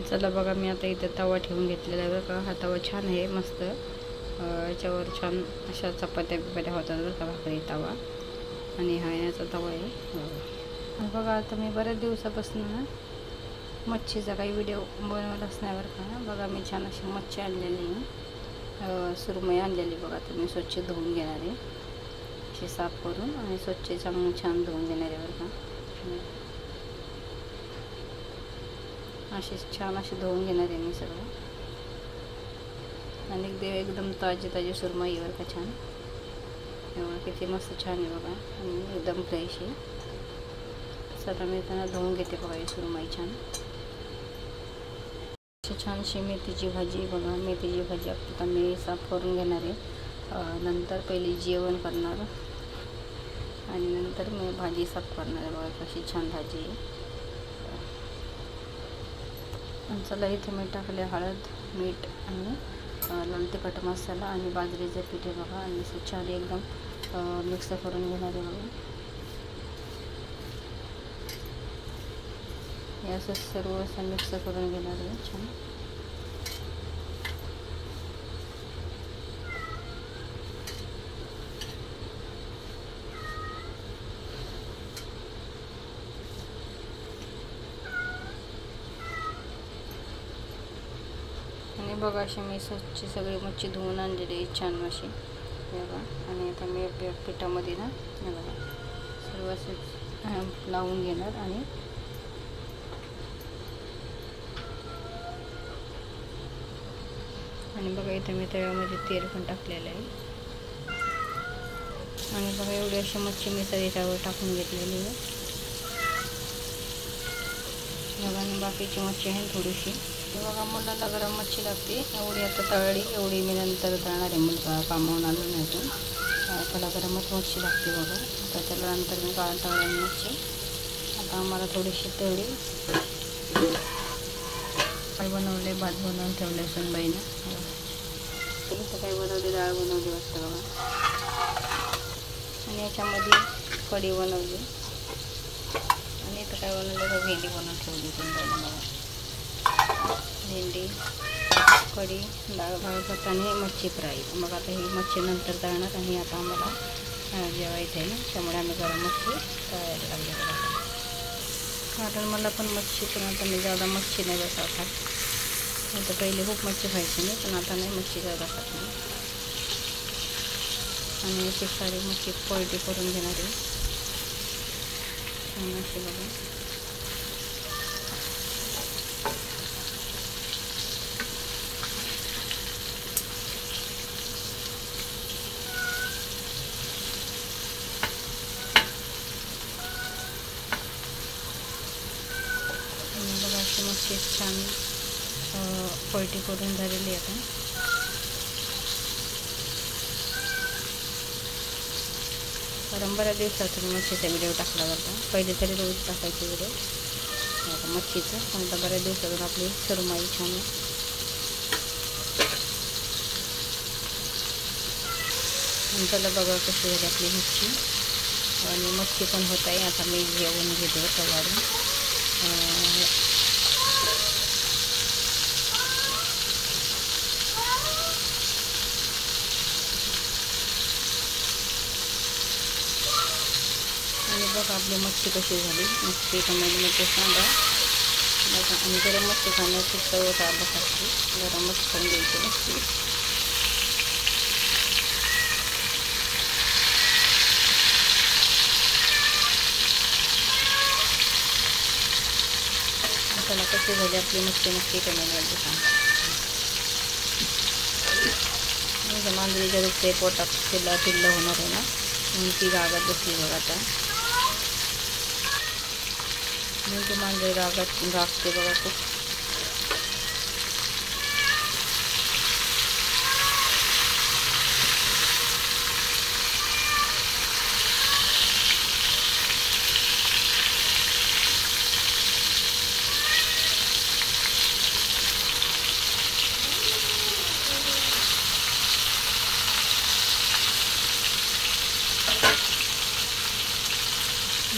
चला बघा, मी आता इथे तवा ठेवून घेतलेला आहे बरं का. हा तवा छान आहे, मस्त. याच्यावर छान अशा चपात्या बिपात्या होतात बरं का, भाकरी तवा. आणि हा याचा तवा आहे. बघा, आता मी बऱ्याच दिवसापासून ना मच्छीचा काही व्हिडिओ बनवलाच नाही बरं का. बघा, मी छान अशी मच्छी आणलेली आहे, सुरमई आणलेली बघा. तर मी स्वच्छ धुवून घेणार आहे, अशी साफ करून आणि स्वच्छ छान धुवून घेणार आहे बरं का. अशी छान अशी धुवून घेणार आहे मी सगळं. आणि एकदम ताजी सुरमई बरं का, छान. एवढं किती मस्त छान आहे बघा, आणि एकदम फ्रेश आहे. चला मी त्यांना धुवून घेते बघा ही सुरमई छान. अशी छानशी मेथीची भाजी बघा. मेथीची भाजी आता मी साफ करून घेणार आहे. नंतर पहिली जेवण करणार आणि नंतर मी भाजी साफ करणार आहे बघा. कशी छान भाजी आहे. चला, इथे मी टाकले हळद, मीठ आणि लाल तिखट मसाला आणि बाजरीचं पीठ आहे बघा. आणि असं छान एकदम मिक्स करून घेणार आहे बघा. हे असं सर्व असं मिक्स करून घेणार आहे छान. आणि बघा, अशी मी स्वच्छ सगळी मच्छी धुवून आणलेली आहे छान अशी बघा. आणि आता मी पिठामध्ये ना बघा सर्व असं लावून घेणार. आणि बघा, इथे मी तव्यामध्ये तेल पण टाकलेलं आहे. आणि बघा, एवढी अशी मच्छी मी सगळी त्यावर टाकून घेतलेली आहे बघा. आणि बाकीची मच्छी आहे थोडीशी. बघा, मुलाला गरम मच्छी लागते, एवढी आता तळली, एवढी मी नंतर तळणार आहे. मुलगा कामावून आलो नाही अजून, त्याला गरमच मच्छी लागते बघा. आता त्याला नंतर मी तळली मच्छी. आता आम्हाला थोडीशी तळली. काय बनवले, भात बनवून ठेवले सुनबाईनं. इथं काय बनवली, डाळ बनवली वाटतं बघा. आणि याच्यामध्ये कढी बनवली. आणि इथं काय बनवलं तर भेंडी बनवून ठेवली सुनबाईनं बघा. भेंडी, कढी, डाळ भात आणि मच्छी फ्राय. मग आता ही मच्छी नंतर तळणार. आणि आता आम्हाला जेवायचं आहे ना, त्यामुळे आम्ही गरम मच्छी तळायला लागले बघा. कारण मला पण मच्छी, पण आता मी जादा मच्छी नाही बसा खात. आता पहिले खूप मच्छी खायची नाही, पण आता नाही मच्छी जादा खात नाही. आणि अशी सारी मच्छी पलटी करून घेणार आहे आणि अशी बघा. बघा, अशी मच्छी छान पलटी करून झालेली आता. कारण बऱ्याच दिवसातून मच्छीचा व्हिडिओ टाकला जाता. पहिले तरी रोज टाकायचे व्हिडिओ आता मच्छीचं, पण आता बऱ्याच दिवसातून आपली सुरमई छान. चला बघा कशी झाली आपली मच्छी. आणि मच्छी पण होत आहे. आता मी जेवण घेते तवारून. आणि बघा आपली मच्छी कशी झाली. मच्छी कमेंटमध्ये सांगा बघा. आणि गरम मच्छी खाण्याची सवय बघा, गरमच खाऊन द्यायची मच्छी. चला, कशी झाली आपली मच्छी नक्की कमेंटमध्ये सांगा. म्हणजे मांजरीच्या दुखते पोटात पिल्लं होणार आहे ना, म्हणून ती रागात बसली बघा. आता म्हणून ती मांजरी रागते बघा खूप.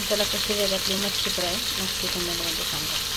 चला, कशी झाली आपली मच्छी फ्राय नक्की कमेंटमध्ये सांगा.